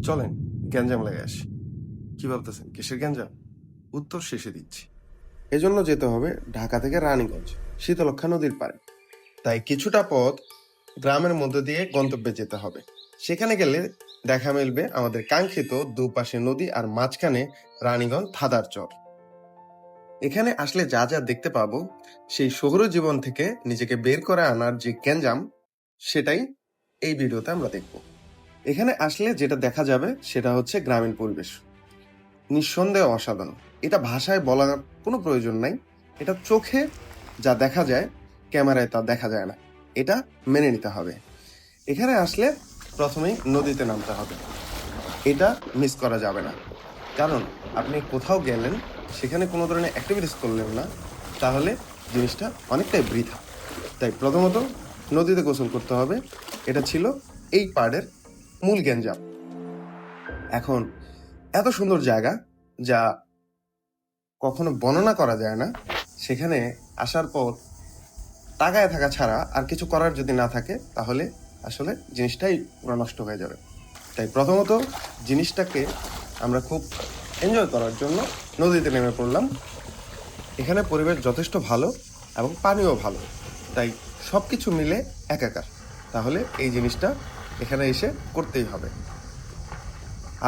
চলেন গ্যাঞ্জাম লাগে আসি। কি ভাবতেছেন কিসের গ্যাঞ্জাম? উত্তর শেষে দিচ্ছি। এজন্য যেতে হবে ঢাকা থেকে রানীগঞ্জ, শীতলক্ষ্যা নদীর পাড়ে। তাই কিছুটা পথ গ্রামের মধ্য দিয়ে গন্তব্যে যেতে হবে। সেখানে গেলে দেখা মিলবে আমাদের কাঙ্ক্ষিত দুপাশে নদী আর মাঝখানে রানীগঞ্জ থাদার চর। এখানে আসলে যা যা দেখতে পাবো, সেই শহুরে জীবন থেকে নিজেকে বের করে আনার যে গ্যাঞ্জাম, সেটাই এই ভিডিওতে আমরা দেখব। এখানে আসলে যেটা দেখা যাবে সেটা হচ্ছে গ্রামীণ পরিবেশ, নিঃসন্দেহে অসাধারণ। এটা ভাষায় বলার কোনো প্রয়োজন নাই। এটা চোখে যা দেখা যায় ক্যামেরায় তা দেখা যায় না, এটা মেনে নিতে হবে। এখানে আসলে প্রথমেই নদীতে নামতে হবে, এটা মিস করা যাবে না। কারণ আপনি কোথাও গেলেন, সেখানে কোনো ধরনের অ্যাক্টিভিটিস করলেন না, তাহলে জিনিসটা অনেকটাই বৃথা। তাই প্রথমত নদীতে গোসল করতে হবে। এটা ছিল এই পাড়ের মূল গ্যাঞ্জাম। এখন এত সুন্দর জায়গা যা কখনো বর্ণনা করা যায় না, সেখানে আসার পর তাকায় থাকা ছাড়া আর কিছু করার যদি না থাকে, তাহলে আসলে জিনিসটাই পুরো নষ্ট হয়ে যাবে। তাই প্রথমত জিনিসটাকে আমরা খুব এনজয় করার জন্য নদীতে নেমে পড়লাম। এখানে পরিবেশ যথেষ্ট ভালো এবং পানিও ভালো, তাই সব কিছু মিলে একাকার। তাহলে এই জিনিসটা এখানে এসে করতেই হবে।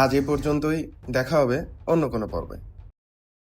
আজ এ পর্যন্তই, দেখা হবে অন্য কোনো পর্বে।